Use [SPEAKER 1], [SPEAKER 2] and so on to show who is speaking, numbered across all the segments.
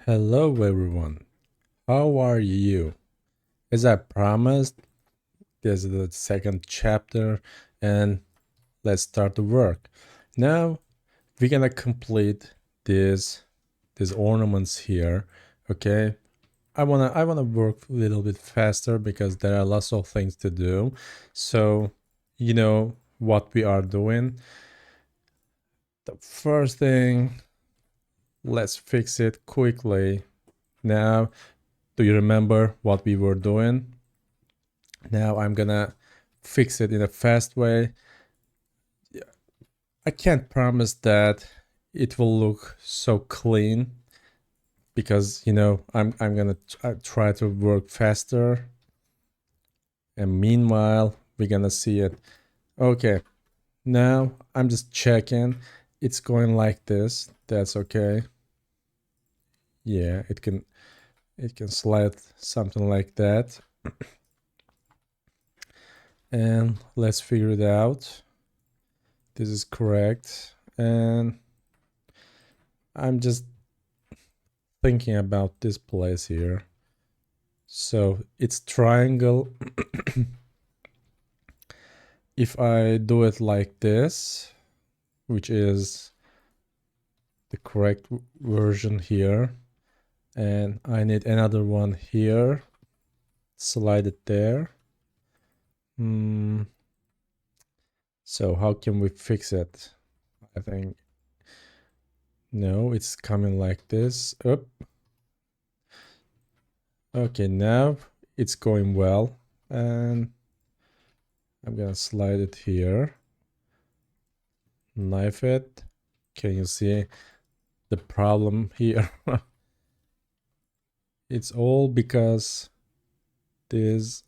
[SPEAKER 1] Hello everyone, how are you? As I promised, this is the second chapter and let's start the work. Now we're gonna complete these ornaments here, okay? I wanna work a little bit faster because there are lots of things to do. So you know what we are doing. The first thing, let's fix it quickly. Now, do you remember what we were doing? Now I'm gonna fix it in a fast way. I can't promise that it will look so clean because I'm gonna try to work faster, and meanwhile we're gonna see it. Okay, now I'm just checking. It's going like this. That's okay. Yeah, it can slide something like that. And let's figure it out. This is correct. And I'm just thinking about this place here. So it's triangle. If I do it like this, which is the correct version here, and I need another one here, slide it there. So how can we fix it? I think no, it's coming like this. Up. Okay, now it's going well, and I'm gonna slide it here, knife it. Can you see the problem here? It's all because these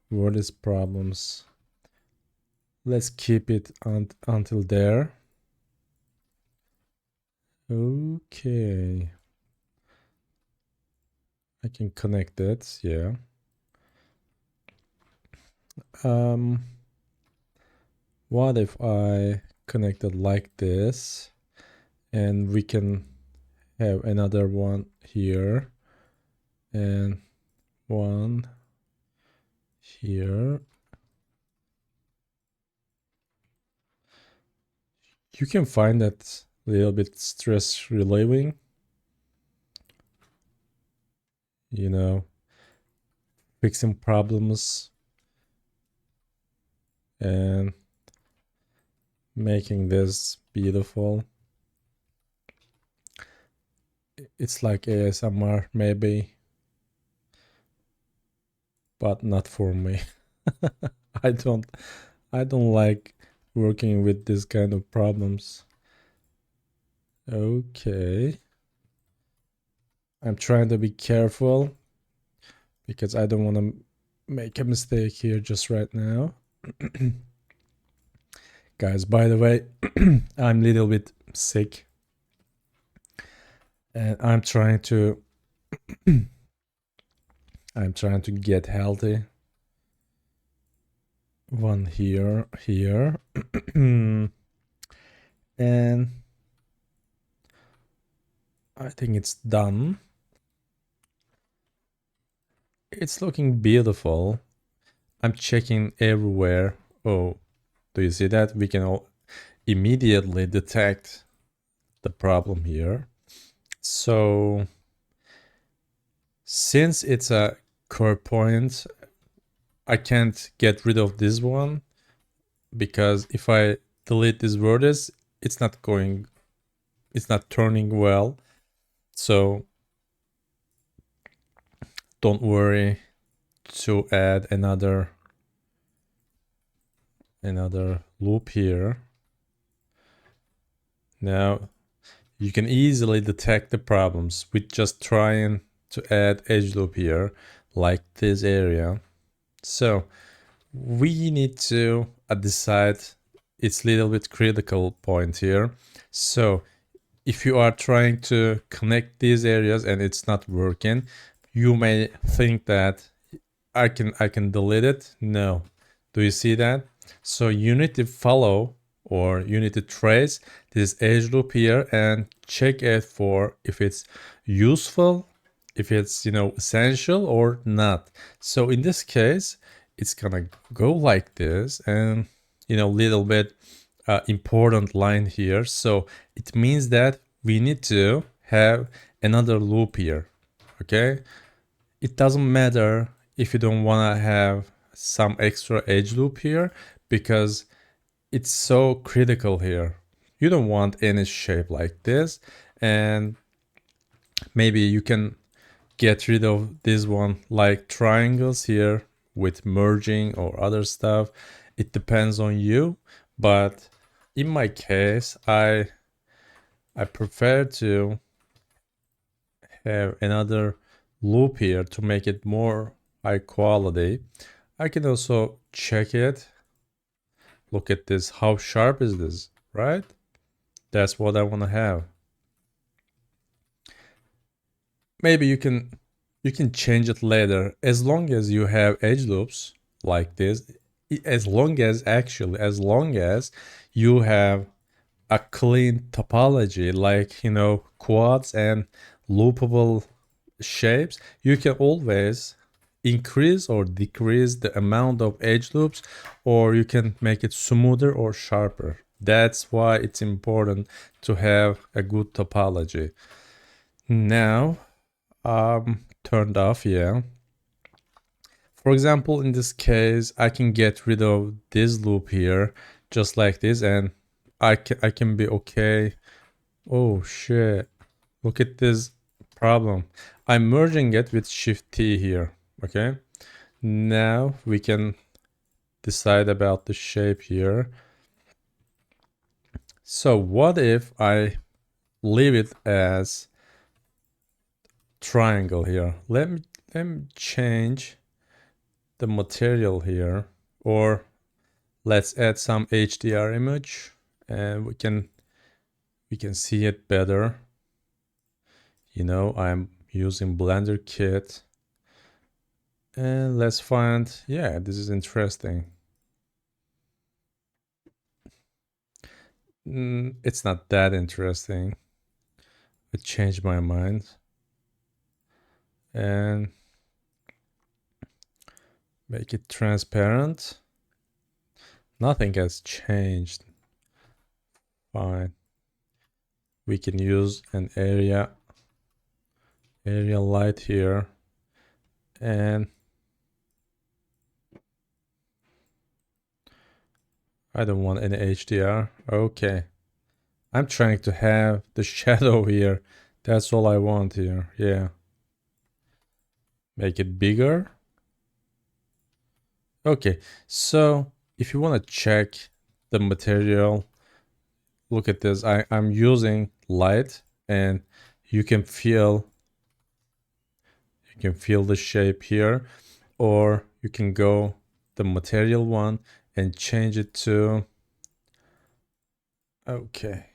[SPEAKER 1] vertex problems. Let's keep it until there. Okay. I can connect it, yeah. What if I connect it like this, and we can have another one here and one here. You can find that a little bit stress relieving, fixing problems and making this beautiful. It's like ASMR maybe, but not for me. I don't I don't like working with this kind of problems. Okay. I'm trying to be careful because I don't want to make a mistake here just right now. Guys, by the way, I'm a little bit sick and I'm trying to get healthy. One here, and I think it's done. It's looking beautiful. I'm checking everywhere. Oh, do you see that? We can all immediately detect the problem here. So since it's a core point, I can't get rid of this one because if I delete this vertex, it's not turning well. So don't worry to add another loop here. Now you can easily detect the problems with just trying to add edge loop here, like this area. So we need to decide it's a little bit critical point here. So if you are trying to connect these areas and it's not working, you may think that I can delete it. No. Do you see that? So you need to follow or you need to trace this edge loop here and check it for if it's useful, if it's, essential or not. So in this case, it's gonna go like this, and little bit important line here. So it means that we need to have another loop here. Okay, it doesn't matter if you don't want to have some extra edge loop here, because it's so critical here. You don't want any shape like this, and maybe you can get rid of this one like triangles here with merging or other stuff. It depends on you, but in my case, I prefer to have another loop here to make it more high quality. I can also check it. Look at this. How sharp is this, right? That's what I want to have. Maybe you can change it later, as long as you have edge loops like this. As long as you have a clean topology, like quads and loopable shapes, you can always increase or decrease the amount of edge loops, or you can make it smoother or sharper. That's why it's important to have a good topology. Now, turned off, yeah. For example, in this case, I can get rid of this loop here, just like this, and I can be okay. Oh shit. Look at this problem. I'm merging it with Shift T here, okay? Now we can decide about the shape here. So what if I leave it as triangle here? Let me change the material here, or let's add some HDR image, and we can see it better. I'm using Blender Kit, and let's find, yeah, this is interesting. It's not that interesting. I changed my mind and make it transparent. Nothing has changed. Fine. We can use an area light here, and I don't want any HDR. Okay. I'm trying to have the shadow here. That's all I want here. Yeah. Make it bigger. Okay. So if you want to check the material, look at this. I'm using light, and you can feel the shape here, or you can go the material one and change it to, okay.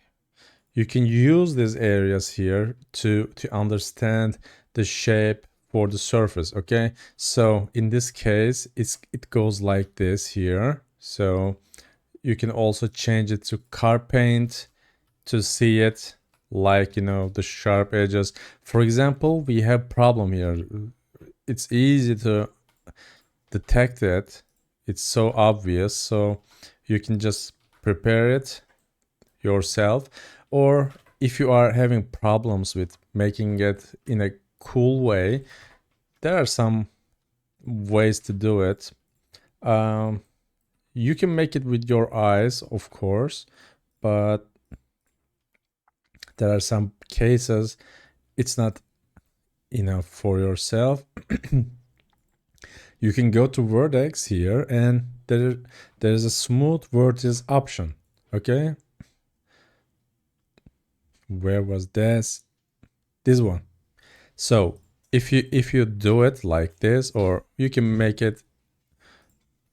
[SPEAKER 1] You can use these areas here to understand the shape for the surface. Okay, so in this case it goes like this here. So you can also change it to car paint to see it like the sharp edges. For example, we have problem here. It's easy to detect it. It's so obvious, so you can just prepare it yourself. Or if you are having problems with making it in a cool way, there are some ways to do it. You can make it with your eyes, of course, but there are some cases it's not enough for yourself. You can go to vertex here, and there's a smooth vertex option. Okay, where was this one? So if you do it like this, or you can make it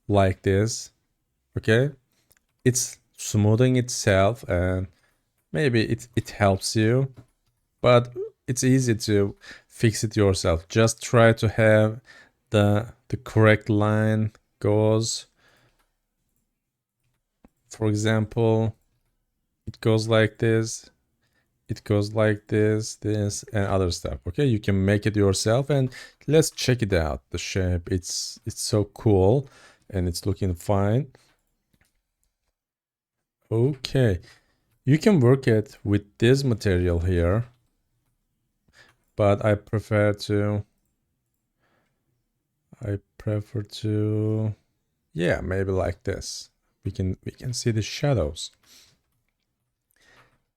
[SPEAKER 1] like this, okay, it's smoothing itself, and maybe it helps you, but it's easy to fix it yourself. Just try to have the correct line goes For example, it goes like this, it goes like this, and other stuff. Okay, you can make it yourself, and let's check it out. The shape, it's so cool, and it's looking fine. Okay, you can work it with this material here, but I prefer to yeah, maybe like this. We can see the shadows.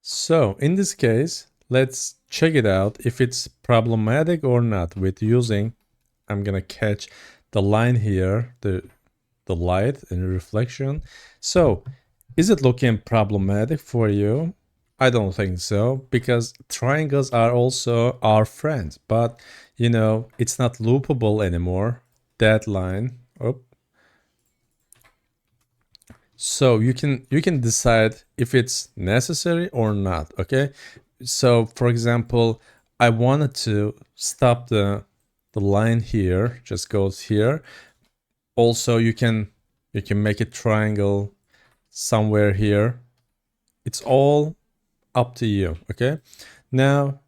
[SPEAKER 1] So in this case, let's check it out if it's problematic or not with using. I'm gonna catch the line here, the light and reflection. So is it looking problematic for you? I don't think so, because triangles are also our friends, but you know, it's not loopable anymore. That line. Oh. So you can decide if it's necessary or not, okay? So for example, I wanted to stop the line here, just goes here. Also you can make a triangle somewhere here. It's all up to you, okay? Now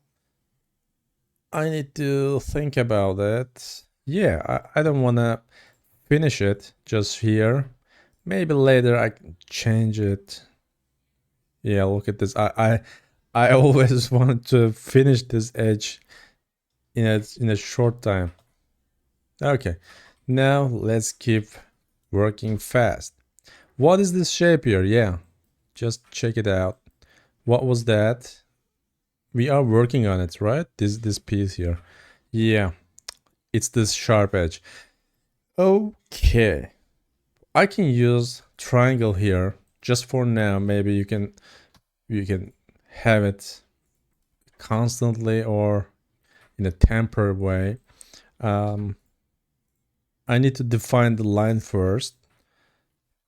[SPEAKER 1] I need to think about it. Yeah, I don't want to finish it just here. Maybe later I can change it. Yeah, look at this. I always want to finish this edge in a short time. Okay, now let's keep working fast. What is this shape here? Yeah, just check it out. What was that? We are working on it, right? This piece here. Yeah, it's this sharp edge. Okay, I can use triangle here just for now. Maybe you can have it constantly or in a temporary way. Um, I need to define the line first.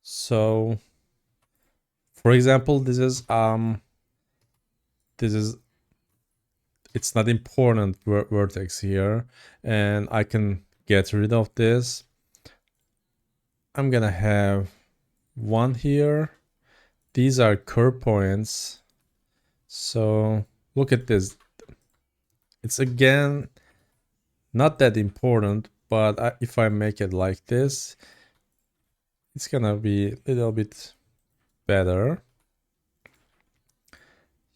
[SPEAKER 1] So, for example, this is it's not important vertex here, and I can get rid of this. I'm gonna have one here. These are curve points. So look at this. It's again not that important, but if I make it like this, it's gonna be a little bit better.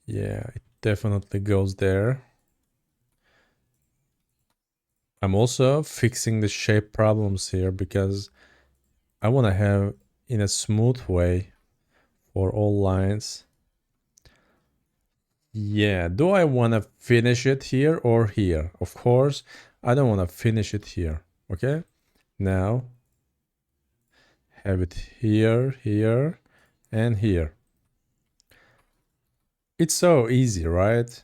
[SPEAKER 1] Yeah, it definitely goes there. I'm also fixing the shape problems here because I want to have in a smooth way for all lines. Yeah, do I want to finish it here or here? Of course, I don't want to finish it here. Okay, now have it here, here, and here. It's so easy, right?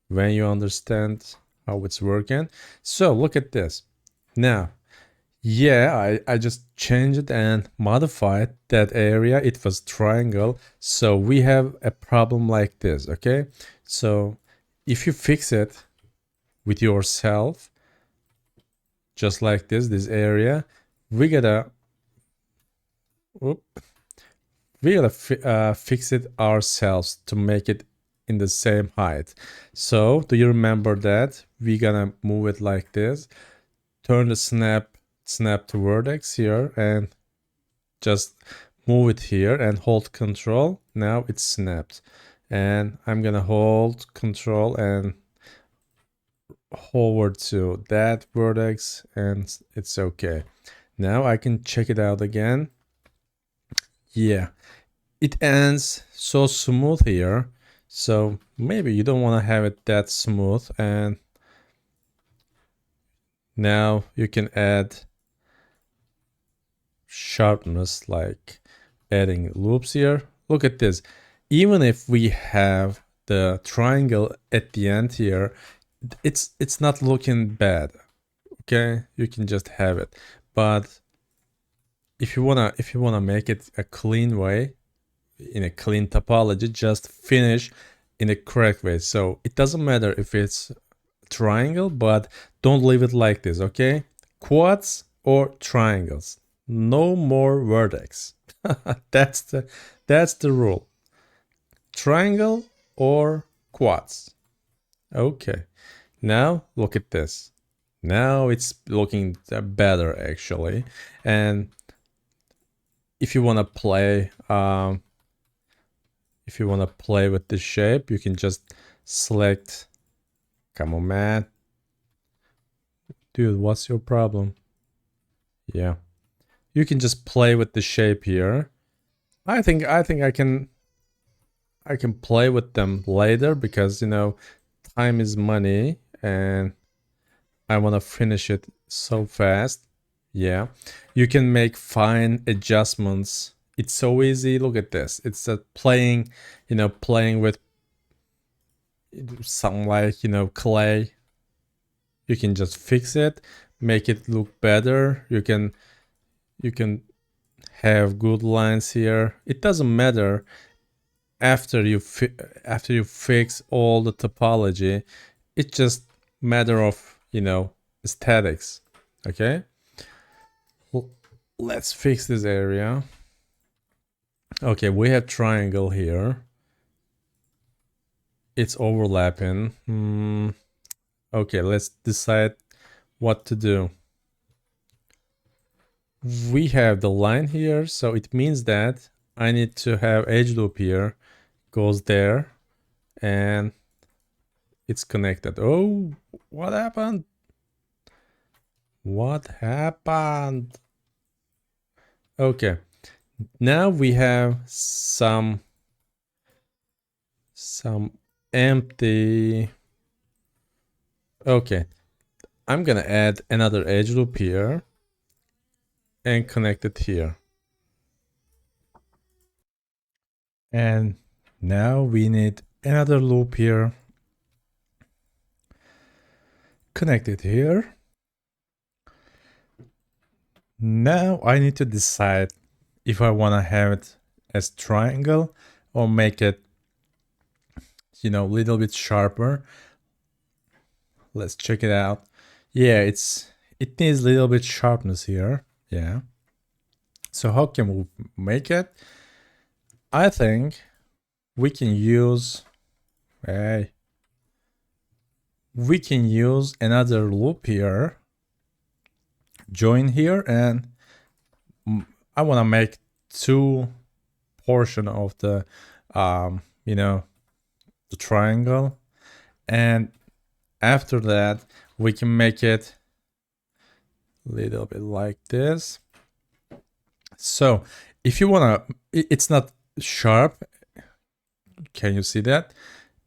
[SPEAKER 1] When you understand how it's working. So look at this. Now, yeah, I just changed it and modified that area. It was triangle. So we have a problem like this, okay? So if you fix it with yourself, just like this area, we gotta, whoop, we gotta fix it ourselves to make it in the same height. So do you remember that? We're gonna move it like this. Turn the snap to vertex here and just move it here and hold control. Now it's snapped, and I'm gonna hold control and hover to that vertex, and it's okay. Now I can check it out again. Yeah, it ends so smooth here. So maybe you don't want to have it that smooth, and now you can add sharpness, like adding loops here. Look at this. Even if we have the triangle at the end here, it's not looking bad. Okay, you can just have it. But if you wanna make it a clean way, in a clean topology, just finish in a correct way. So it doesn't matter if it's triangle, but don't leave it like this. Okay, quads or triangles. No more vertex. that's the rule. Triangle or quads. Okay. Now look at this. Now it's looking better actually. And if you want to play with the shape, you can just select. Come on, man. Dude, what's your problem? Yeah. You can just play with the shape here. I think I can play with them later because, time is money and I want to finish it so fast. Yeah. You can make fine adjustments. It's so easy. Look at this. It's playing, playing with something like, clay. You can just fix it, make it look better. You can have good lines here. It doesn't matter after you fix all the topology. It's just matter of, aesthetics. Okay. Well, let's fix this area. Okay, we have triangle here. It's overlapping. Okay, let's decide what to do. We have the line here, so it means that I need to have edge loop here, goes there, and it's connected. Oh, what happened? What happened? Okay, now we have some empty. Okay, I'm gonna add another edge loop here and connect it here. And now we need another loop here. Connect it here. Now I need to decide if I want to have it as triangle or make it, a little bit sharper. Let's check it out. Yeah, it needs a little bit sharpness here. Yeah. So how can we make it? I think we can use another loop here, join here, and I want to make two portion of the the triangle, and after that we can make it a little bit like this. So if you want to, it's not sharp. Can you see that?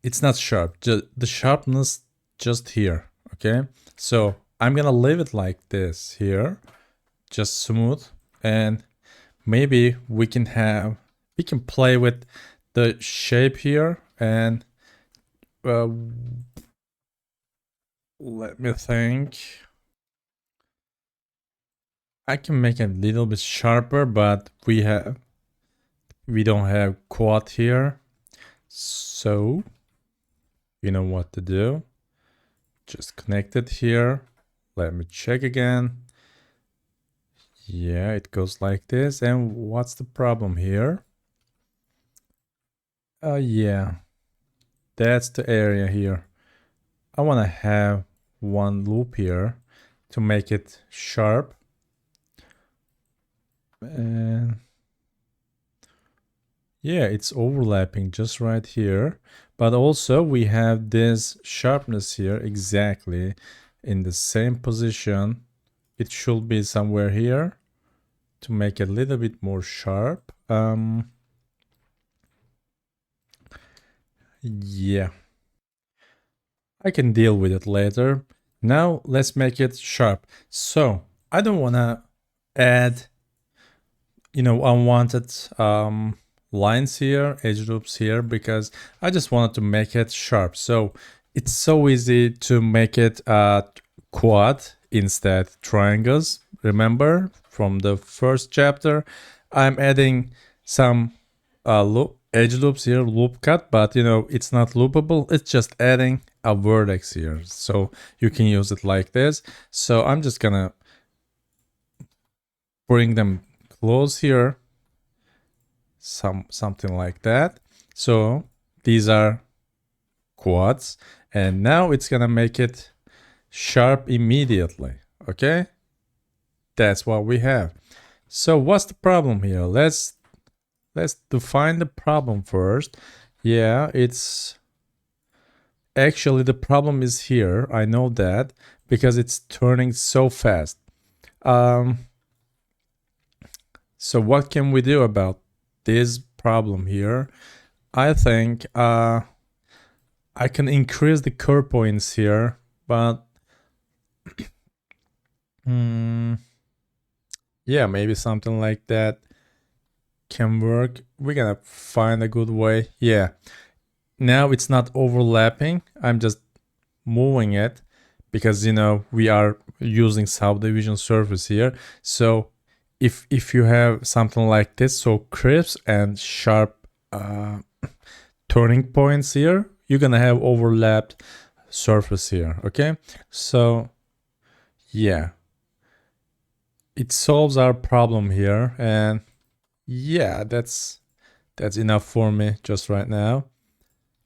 [SPEAKER 1] It's not sharp. The sharpness just here. Okay, so I'm gonna leave it like this here, just smooth, and maybe we can play with the shape here, and let me think. I can make it a little bit sharper, but we don't have quad here, so you know what to do. Just connect it here. Let me check again. Yeah, it goes like this. And what's the problem here? Yeah, that's the area here. I want to have one loop here to make it sharp. And yeah, it's overlapping just right here. But also we have this sharpness here exactly in the same position. It should be somewhere here to make it a little bit more sharp. Yeah, I can deal with it later. Now let's make it sharp. So I don't want to add, unwanted lines here, edge loops here, because I just wanted to make it sharp. So it's so easy to make it quad instead triangles. Remember from the first chapter, I'm adding some edge loops here, loop cut, but it's not loopable. It's just adding a vertex here, so you can use it like this. So I'm just gonna bring them close here, something like that. So these are quads, and now it's gonna make it sharp immediately. Okay, that's what we have. So what's the problem here? Let's define the problem first. Yeah, it's actually the problem is here. I know that because it's turning so fast. So what can we do about this problem here? I think I can increase the curve points here, but yeah, maybe something like that can work. We're gonna find a good way. Yeah, now it's not overlapping. I'm just moving it because we are using subdivision surface here. So if you have something like this, so crisp and sharp turning points here, you're gonna have overlapped surface here. Okay, so yeah, it solves our problem here, and yeah, that's enough for me just right now.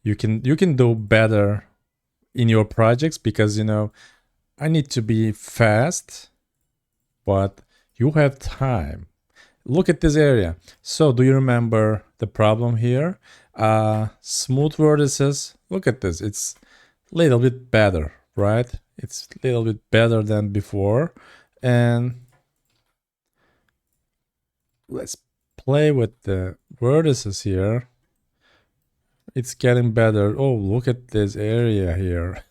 [SPEAKER 1] You can do better in your projects because I need to be fast, but you have time. Look at this area. So do you remember the problem here? Smooth vertices. Look at this. It's a little bit better, right? It's a little bit better than before. And let's play with the vertices here. It's getting better. Oh, look at this area here.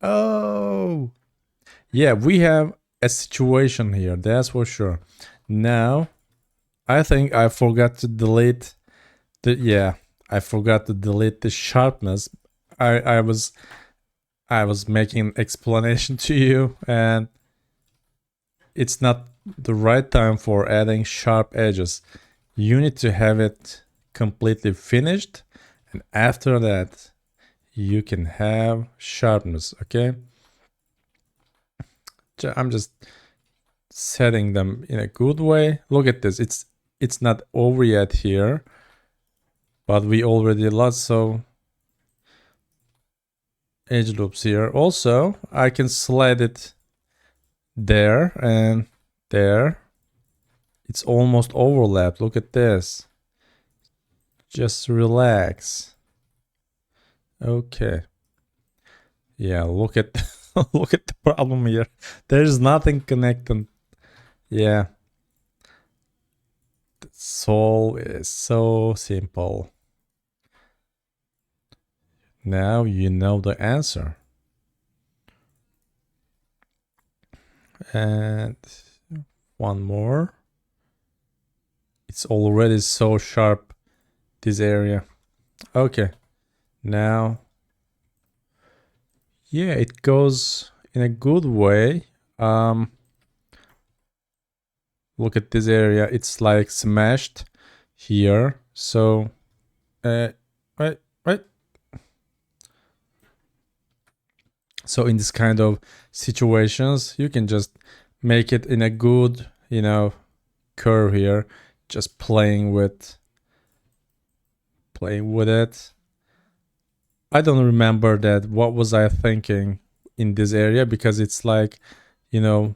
[SPEAKER 1] Oh, yeah, we have a situation here. That's for sure. Now, I think I forgot to delete I forgot to delete the sharpness. I was making an explanation to you, and it's not the right time for adding sharp edges. You need to have it completely finished, and after that you can have sharpness. Okay, I'm just setting them in a good way. Look at this. It's not over yet here, but we already lost so edge loops here. Also, I can slide it there and there. It's almost overlapped. Look at this. Just relax. Okay. Yeah, look at look at the problem here. There's nothing connecting. Yeah. The solve is so simple. Now you know the answer. And one more. It's already so sharp, this area. Okay. Now, yeah, it goes in a good way. Look at this area. It's like smashed here. So, right. So in this kind of situations, you can just make it in a good, curve here, just playing with it. I don't remember that. What was I thinking in this area? Because it's like, it's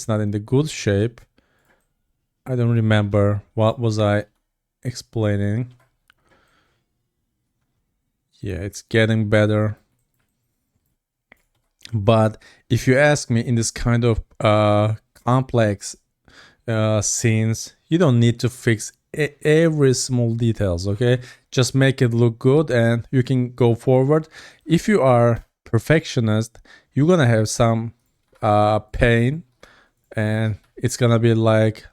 [SPEAKER 1] not in the good shape. I don't remember what was I explaining. Yeah, it's getting better. But if you ask me, in this kind of complex scenes, you don't need to fix every small details. Okay, just make it look good and you can go forward. If you are perfectionist, you're gonna have some pain, and it's gonna be like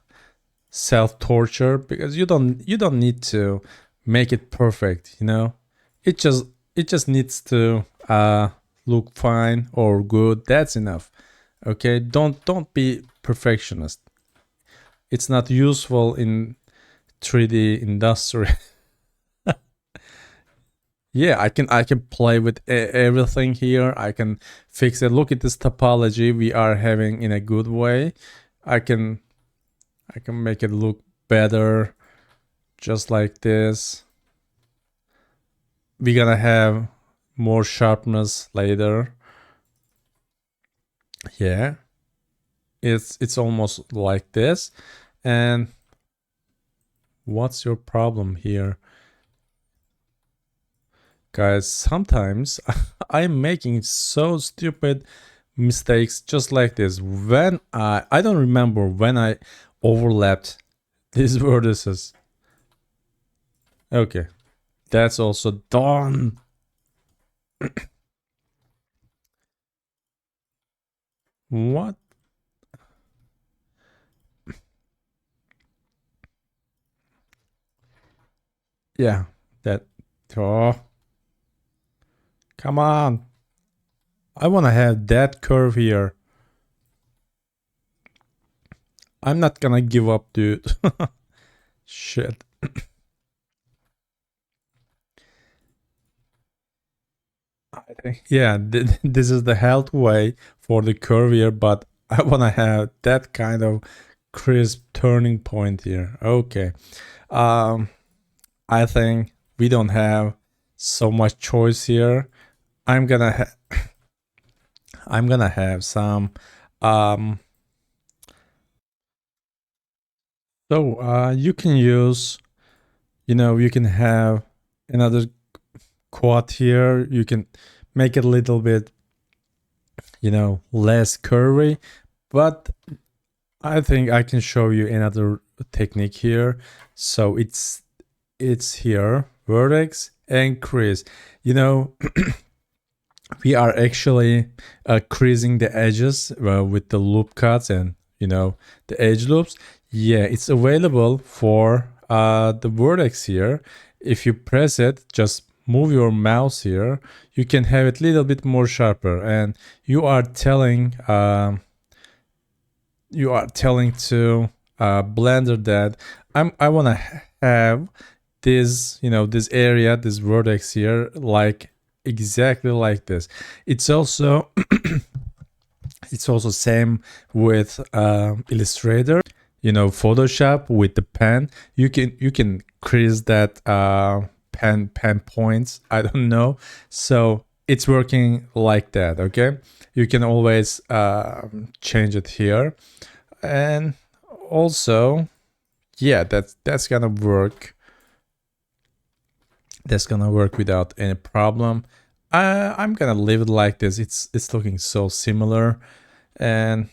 [SPEAKER 1] self-torture because you don't need to make it perfect. It just needs to look fine or good. That's enough. Okay, don't be perfectionist. It's not useful in 3D industry. Yeah, I can play with everything here. I can fix it. Look at this topology we are having in a good way. I can I can make it look better just like this. We're gonna have more sharpness later. Yeah, it's almost like this. And what's your problem here? Guys, sometimes I'm making so stupid mistakes just like this. When I don't remember when I overlapped these vertices. Okay, that's also done. What? Yeah, that. Oh, come on. I want to have that curve here. I'm not gonna give up, dude. Shit. I think, yeah, this is the health way for the curve here, but I want to have that kind of crisp turning point here. Okay. Um, I think we don't have so much choice here. I'm gonna I'm gonna have some. Um, you can use, you can have another quad here. You can make it a little bit, less curvy, but I think I can show you another technique here. So it's here, vertex and crease. You know, we are actually creasing the edges with the loop cuts and the edge loops. Yeah, it's available for the vertex here. If you press it, just move your mouse here, you can have it a little bit more sharper, and you are telling to blender that I want to have this, this area, this vertex here, like exactly like this. It's also it's also same with Illustrator, Photoshop with the pen. You can crease that pen points. I don't know, so it's working like that. Okay, you can always change it here, and also, yeah, that's gonna work. That's gonna work without any problem. I'm gonna leave it like this. It's looking so similar, and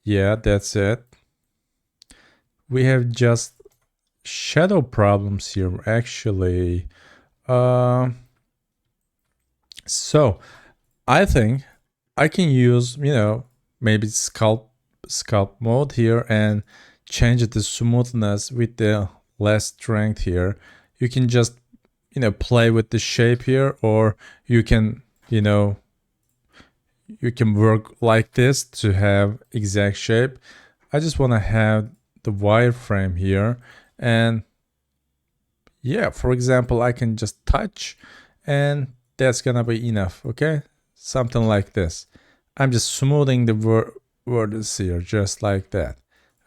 [SPEAKER 1] yeah, that's it. We have just shadow problems here actually. Uh, so I think I can use, maybe sculpt mode here and change the smoothness with the less strength here. You can just, play with the shape here, or you can, you can work like this to have exact shape. I just want to have the wireframe here, and yeah, for example, I can just touch and that's gonna be enough. Okay, something like this. I'm just smoothing the words here just like that.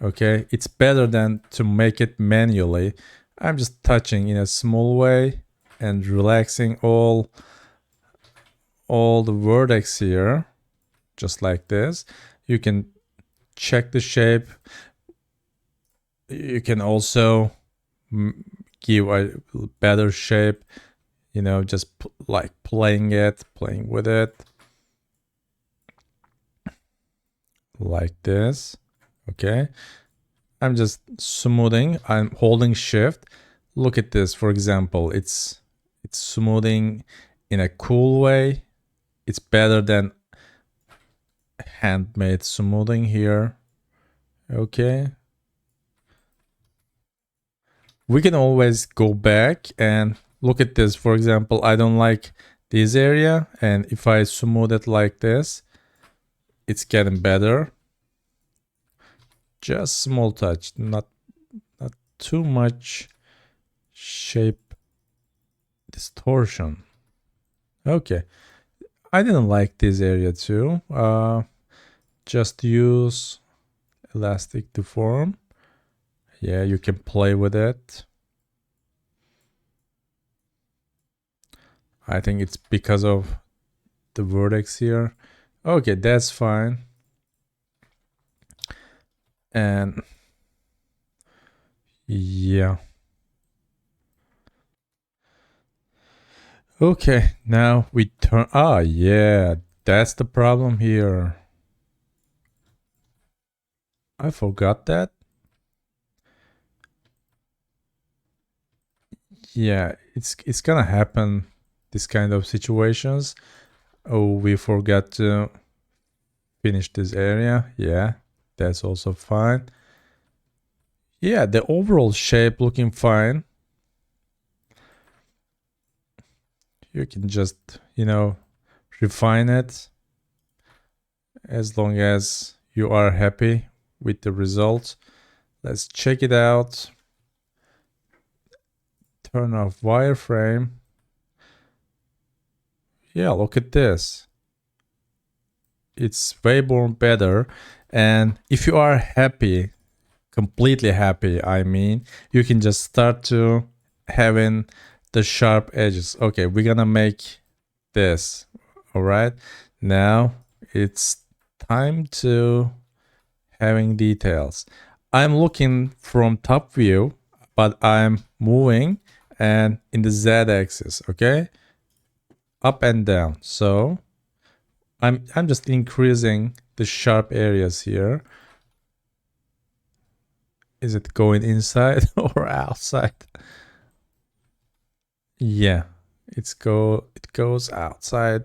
[SPEAKER 1] Okay, it's better than to make it manually. I'm just touching in a small way and relaxing all the vertex here just like this. You can check the shape. You can also give a better shape, just like playing with it like this. Okay, I'm just smoothing. I'm holding shift. Look at this, for example. It's smoothing in a cool way. It's better than handmade smoothing here. Okay, we can always go back and look at this. For example, I don't like this area, and if I smooth it like this, it's getting better. Just small touch, not too much shape distortion. Okay, I didn't like this area too. Just use elastic deform. Yeah, you can play with it. I think it's because of the vertex here. Okay, that's fine. And yeah. Okay, now we turn. Ah, yeah, that's the problem here. I forgot that. Yeah, it's gonna happen. This kind of situations. Oh, we forgot to finish this area. Yeah, that's also fine. Yeah, the overall shape looking fine. You can just, refine it as long as you are happy with the result. Let's check it out. Turn off wireframe. Yeah, look at this. It's way more better. And if you are happy, completely happy, I mean, you can just start to having the sharp edges. Okay, we're gonna make this. All right, now it's time to having details. I'm looking from top view, but I'm moving and in the Z axis, okay, up and down. So I'm just increasing the sharp areas here. Is it going inside or outside? Yeah, it goes outside.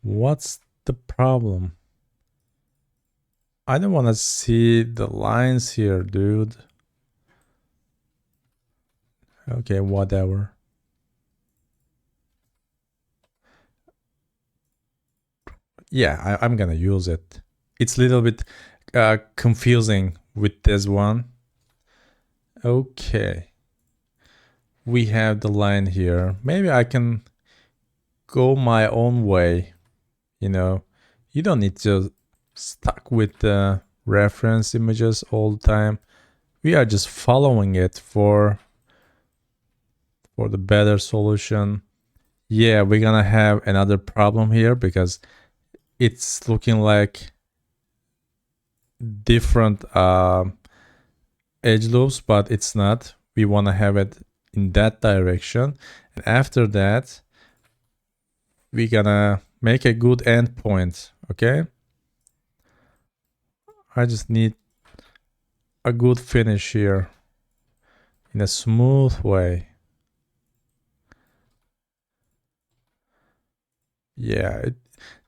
[SPEAKER 1] What's the problem? I don't want to see the lines here, dude. Okay, whatever. Yeah, I'm gonna use it. It's a little bit confusing with this one. Okay. We have the line here. Maybe I can go my own way. You don't need to stuck with the reference images all the time. We are just following it for the better solution. Yeah, we're gonna have another problem here because it's looking like different edge loops, but it's not. We want to have it in that direction. And after that, we're gonna make a good endpoint, okay? I just need a good finish here in a smooth way. Yeah,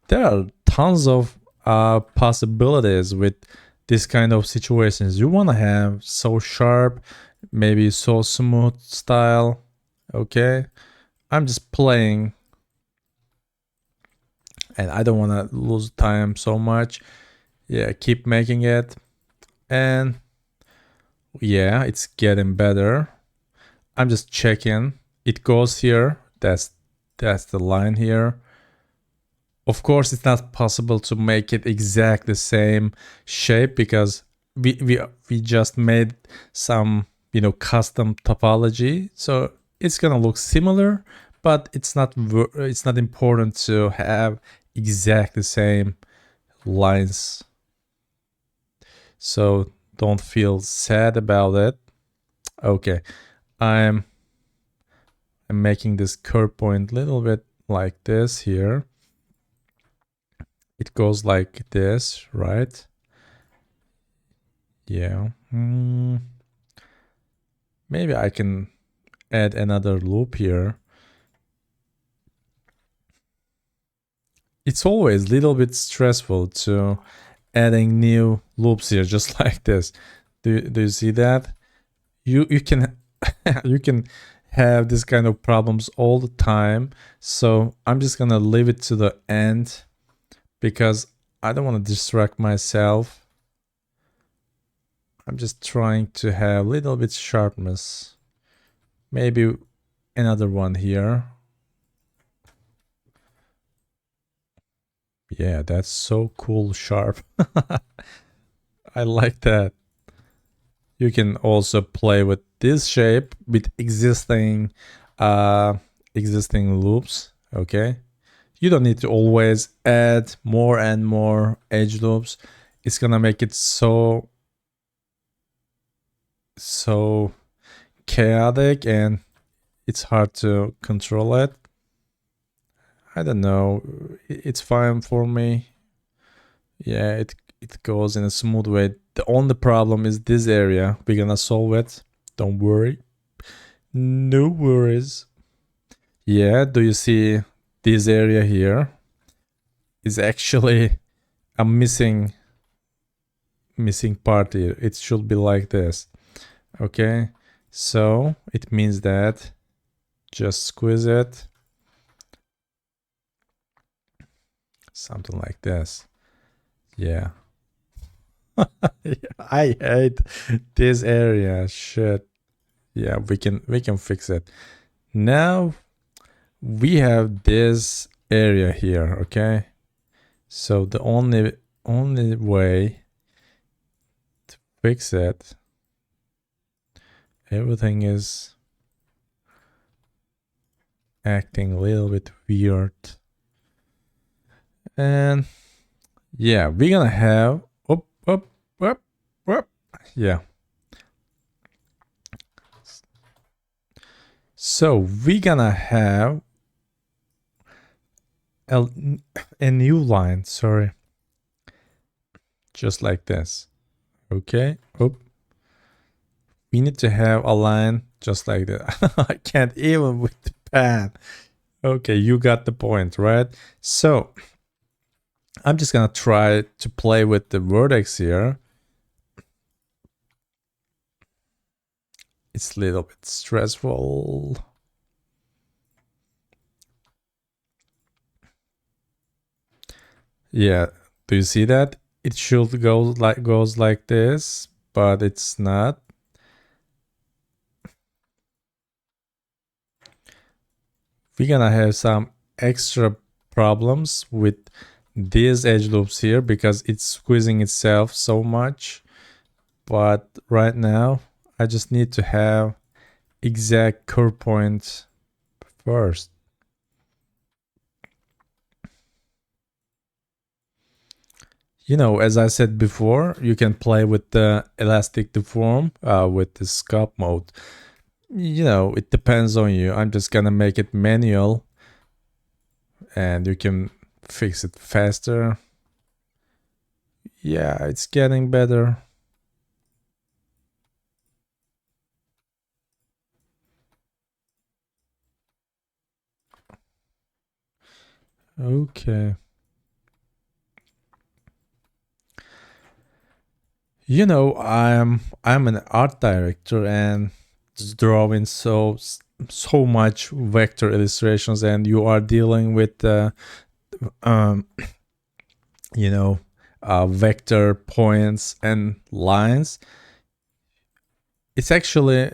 [SPEAKER 1] there are tons of possibilities with this kind of situations. You want to have so sharp, maybe so smooth style. Okay, I'm just playing and I don't want to lose time so much. Yeah, keep making it. And yeah, it's getting better. I'm just checking. It goes here. That's the line here. Of course, it's not possible to make it exact the same shape because we just made some custom topology. So it's gonna look similar, but it's not important to have exact the same lines. So don't feel sad about it. Okay, I'm making this curve point a little bit like this here. It goes like this, right? Yeah. Maybe I can add another loop here. It's always a little bit stressful to adding new loops here, just like this. Do you see that? You can you can have this kind of problems all the time. So I'm just gonna leave it to the end because I don't want to distract myself. I'm just trying to have a little bit sharpness. Maybe another one here. Yeah, that's so cool, sharp. I like that. You can also play with this shape with existing loops, okay? You don't need to always add more and more edge loops. It's gonna make it so chaotic and it's hard to control it. I don't know. It's fine for me. Yeah, it goes in a smooth way. The only problem is this area. We're gonna solve it. Don't worry. No worries. Yeah, do you see this area here? Is actually a missing part here. It should be like this. Okay, so it means that just squeeze it. Something like this. Yeah. I hate this area. Shit. Yeah, we can fix it. Now we have this area here, okay? So the only way to fix it, everything is acting a little bit weird. And yeah, we're gonna have up. Yeah. So we're gonna have a new line, sorry. Just like this. Okay. Oh. We need to have a line just like that. I can't even with the pen. Okay, you got the point, right? So I'm just gonna try to play with the vertex here. It's a little bit stressful. Yeah, do you see that? It should goes like this, but it's not. We're gonna have some extra problems with these edge loops here because it's squeezing itself so much. But right now, I just need to have exact curve point first. You know, as I said before, you can play with the elastic deform with the sculpt mode. You know, it depends on you. I'm just gonna make it manual and you can fix it faster. Yeah, it's getting better. Okay. You know, I'm an art director and drawing so much vector illustrations, and you are dealing with um, you know, vector points and lines. It's actually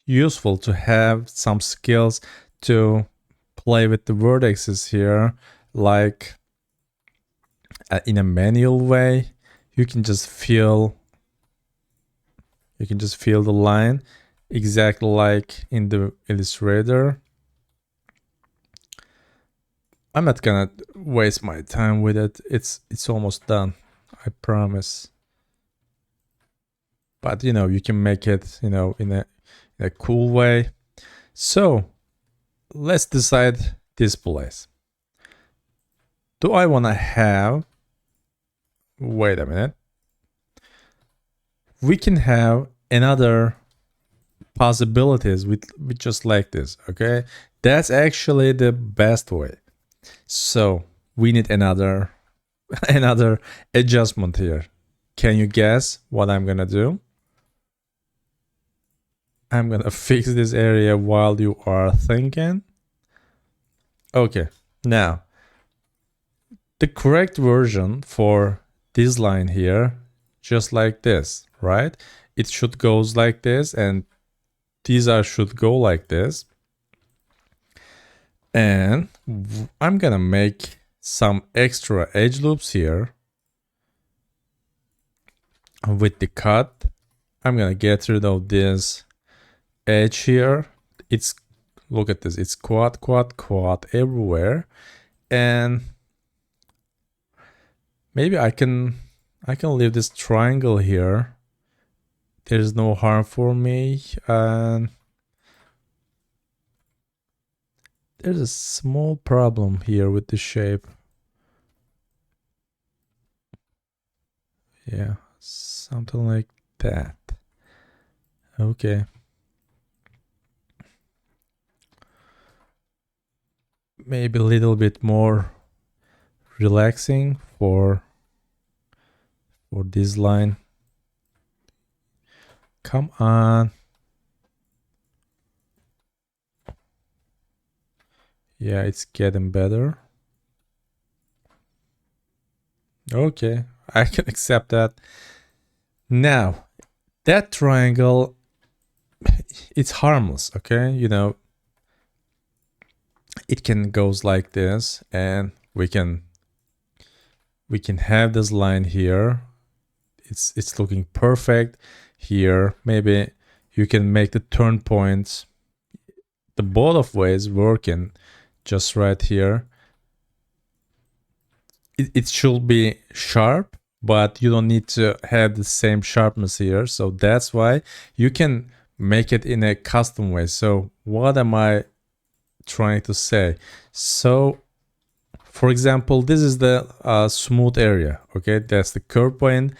[SPEAKER 1] useful to have some skills to play with the vertices here, like in a manual way. You can just feel the line exactly like in the Illustrator. I'm not gonna waste my time with it. It's almost done, I promise. But you know, you can make it, you know, in a cool way. So let's decide this place. Do I want to have, wait a minute, we can have another possibilities with just like this, okay? That's actually the best way. So we need another another adjustment here. Can you guess what I'm gonna do? I'm gonna fix this area while you are thinking. Okay, now the correct version for this line here, just like this, right? It should goes like this, and these are should go like this. And I'm gonna make some extra edge loops here with the cut. I'm gonna get rid of this edge here. It's, look at this, it's quad, quad, quad everywhere. And maybe I can leave this triangle here. There's no harm for me. And there's a small problem here with the shape. Yeah, something like that. Okay. Maybe a little bit more relaxing for this line. Come on. Yeah, it's getting better. Okay, I can accept that. Now, that triangle, it's harmless, okay? You know, it can goes like this, and we can have this line here. It's looking perfect here. Maybe you can make the turn points the both of ways working just right here. It should be sharp, but you don't need to have the same sharpness here. So that's why you can make it in a custom way. So what am I trying to say? So for example, this is the smooth area. Okay, that's the curve point.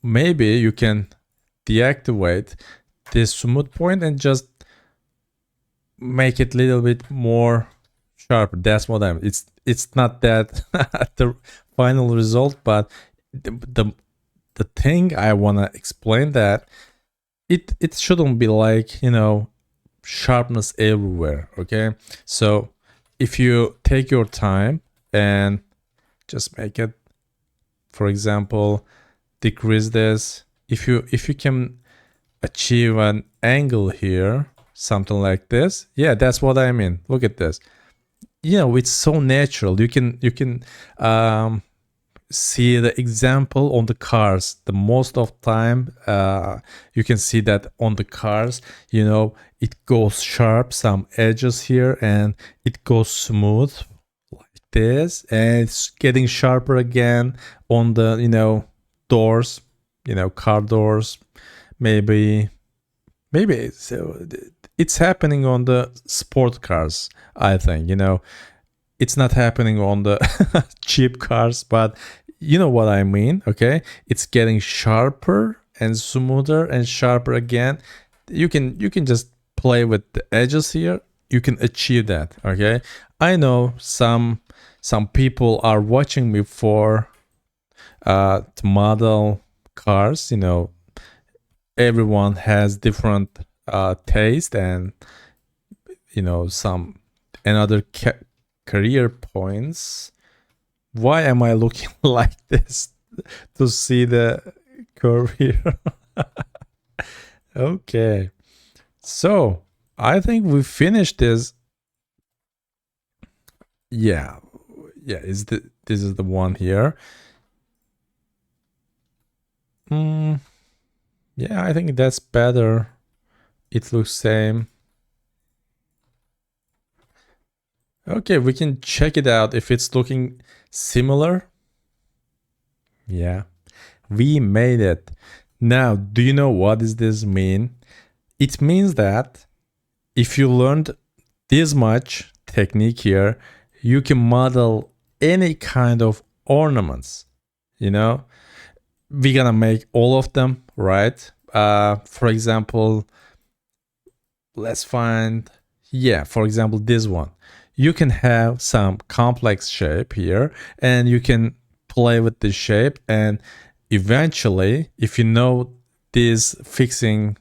[SPEAKER 1] Maybe you can deactivate this smooth point and just make it a little bit more sharp. That's what I'm, it's not that the final result, but the thing I want to explain that it shouldn't be like, you know, sharpness everywhere. Okay, so if you take your time and just make it, for example, decrease this, if you can achieve an angle here, something like this, yeah, that's what I mean. Look at this. You know, it's so natural. You can see the example on the cars. The most of time you can see that on the cars, you know, it goes sharp, some edges here, and it goes smooth like this, and it's getting sharper again on the, you know, doors, you know, car doors. Maybe it's happening on the sport cars, I think. You know, it's not happening on the cheap cars, but you know what I mean. Okay, it's getting sharper and smoother and sharper again. You can just play with the edges here. You can achieve that. Okay, I know some people are watching me for to model cars. You know, everyone has different taste, and you know, some another career points. Why am I looking like this to see the curve here? Okay, so I think we finished this. Yeah, is this is the one here. Yeah, I think that's better. It looks same. Okay, we can check it out if it's looking similar. Yeah, we made it. Now, do you know what does this mean? It means that if you learned this much technique here, you can model any kind of ornaments. You know, we're gonna make all of them, right? For example, let's find, yeah, for example, this one. You can have some complex shape here, and you can play with the shape, and eventually, if you know these fixing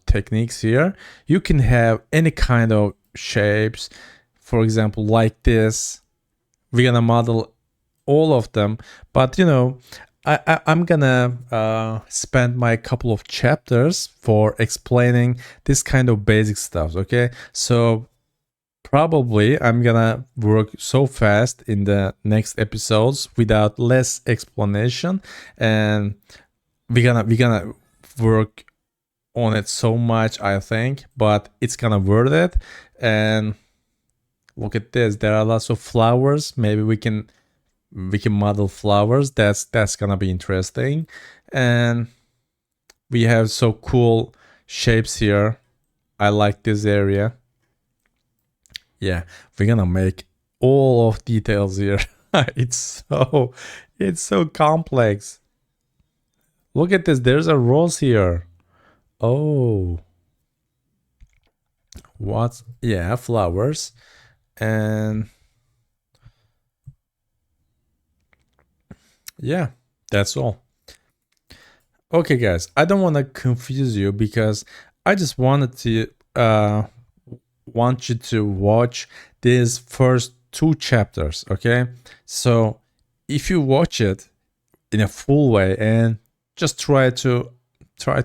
[SPEAKER 1] techniques here, you can have any kind of shapes. For example, like this, we're gonna model all of them, but you know, I'm gonna spend my couple of chapters for explaining this kind of basic stuff. Okay, so probably I'm gonna work so fast in the next episodes without less explanation, and we're gonna work on it so much, I think, but it's gonna worth it. And look at this, there are lots of flowers. Maybe we can model flowers. That's gonna be interesting. And we have so cool shapes here. I like this area. Yeah, we're gonna make all of details here. It's so complex. Look at this, there's a rose here. Oh, what? Yeah, flowers. And yeah, that's all. Okay, guys, I don't want to confuse you because I just wanted to want you to watch these first two chapters. Okay, so if you watch it in a full way and just try to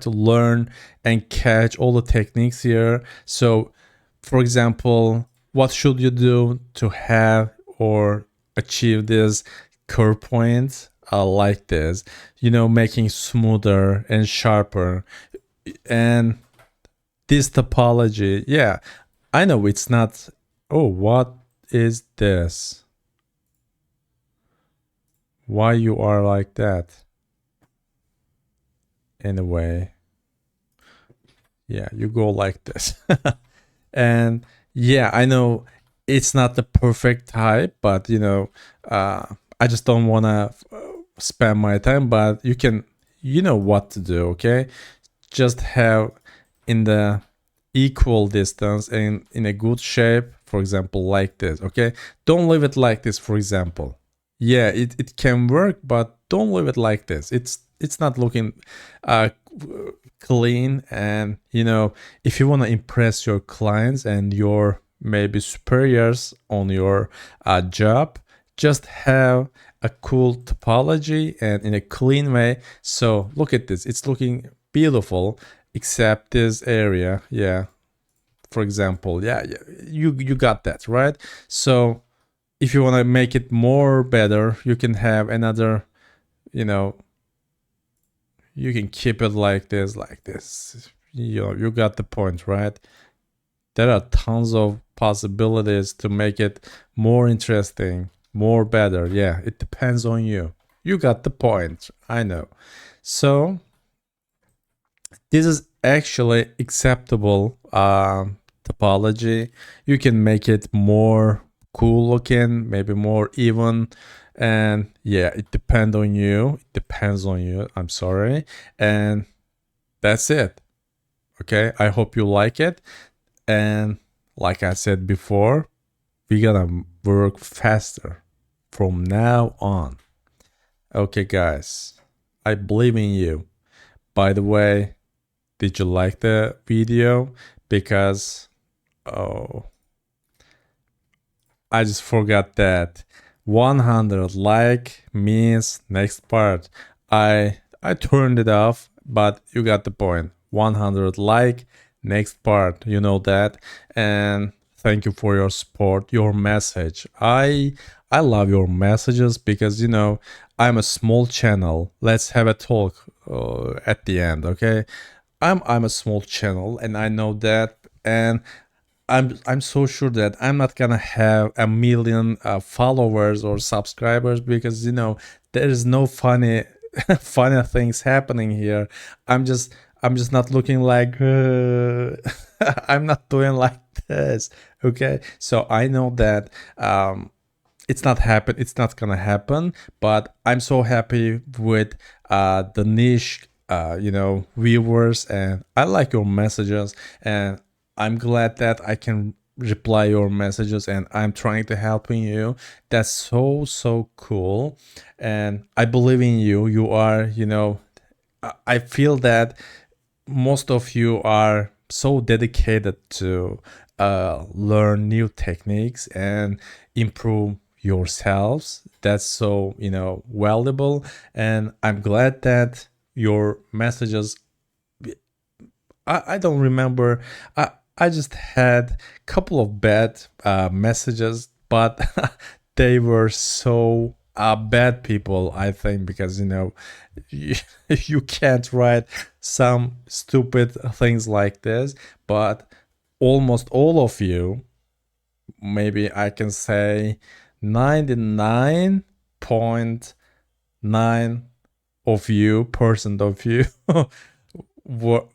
[SPEAKER 1] learn and catch all the techniques here. So, for example, what should you do to have or achieve this curve point like this? Making smoother and sharper, and this topology. Yeah, I know it's not. Oh, what is this? Why you are like that? Anyway, yeah, you go like this. And yeah, I know it's not the perfect type, but I just don't want to spend my time. But you know what to do. Okay, just have in the equal distance and in a good shape, for example, like this. Okay, don't leave it like this, for example. Yeah, it can work, but don't leave it like this. It's not looking uh clean. And if you want to impress your clients and your maybe superiors on your job, just have a cool topology and in a clean way. So look at this, it's looking beautiful except this area. Yeah, for example. Yeah, yeah, you got that right. So if you want to make it more better, you can have another, you know you can keep it like this, like this. You got the point, right? There are tons of possibilities to make it more interesting, more better. Yeah, it depends on you. You got the point, I know. So this is actually acceptable topology. You can make it more cool looking, maybe more even. And yeah, it depends on you. It depends on you. I'm sorry. And that's it. Okay. I hope you like it. And like I said before, we gotta work faster from now on. Okay, guys. I believe in you. By the way, did you like the video? Because, oh, I just forgot that 100 like means next part. I turned it off, but you got the point. 100 like, next part. You know that. And thank you for your support, your message. I love your messages because I'm a small channel. Let's have a talk at the end, okay? I'm a small channel and I know that. And I'm so sure that I'm not gonna have a million followers or subscribers because there is no funny funny things happening here. I'm just I'm just not looking like I'm not doing like this. Okay, so I know that it's not gonna happen, but I'm so happy with the niche viewers, and I like your messages, and I'm glad that I can reply your messages and I'm trying to helping you. That's so cool. And I believe in you. You are, I feel that most of you are so dedicated to learn new techniques and improve yourselves. That's so, valuable. And I'm glad that your messages, I don't remember. I just had a couple of bad messages, but they were so bad people, I think, because you, you can't write some stupid things like this, but almost all of you, maybe I can say 99.9 of you, percent of you, were,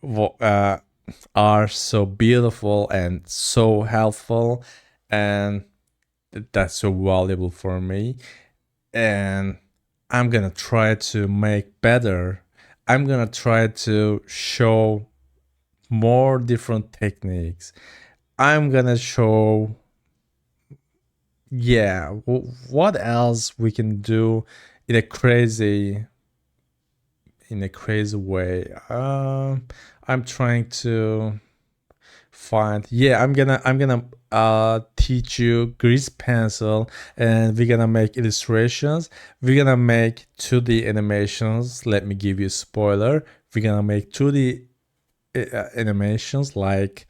[SPEAKER 1] are so beautiful and so helpful, and that's so valuable for me. And I'm gonna try to make better. I'm gonna try to show more different techniques. I'm gonna show, yeah, what else we can do in a crazy way. I'm trying to find. Yeah, I'm gonna teach you grease pencil, and we're gonna make illustrations. We're gonna make 2D animations. Let me give you a spoiler. We're gonna make 2D animations like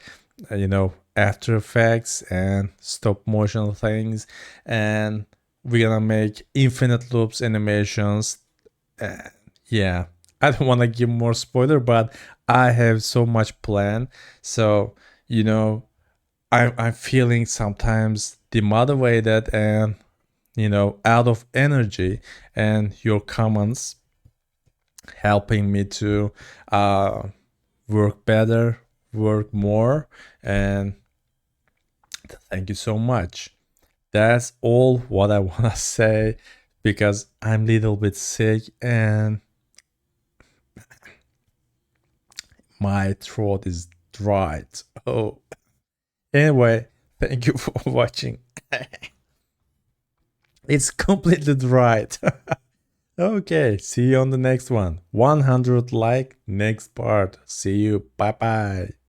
[SPEAKER 1] After Effects and stop motion things, and we're gonna make infinite loops animations. uh, yeah, I don't want to give more spoiler, but I have so much plan. So you know I'm feeling sometimes demotivated and out of energy, and your comments helping me to uh, work better, work more, and thank you so much. That's all what I want to say, because I'm a little bit sick and my throat is dried. Oh, anyway, thank you for watching. It's completely dried. Okay, see you on the next one. 100 like next part. See you. Bye bye.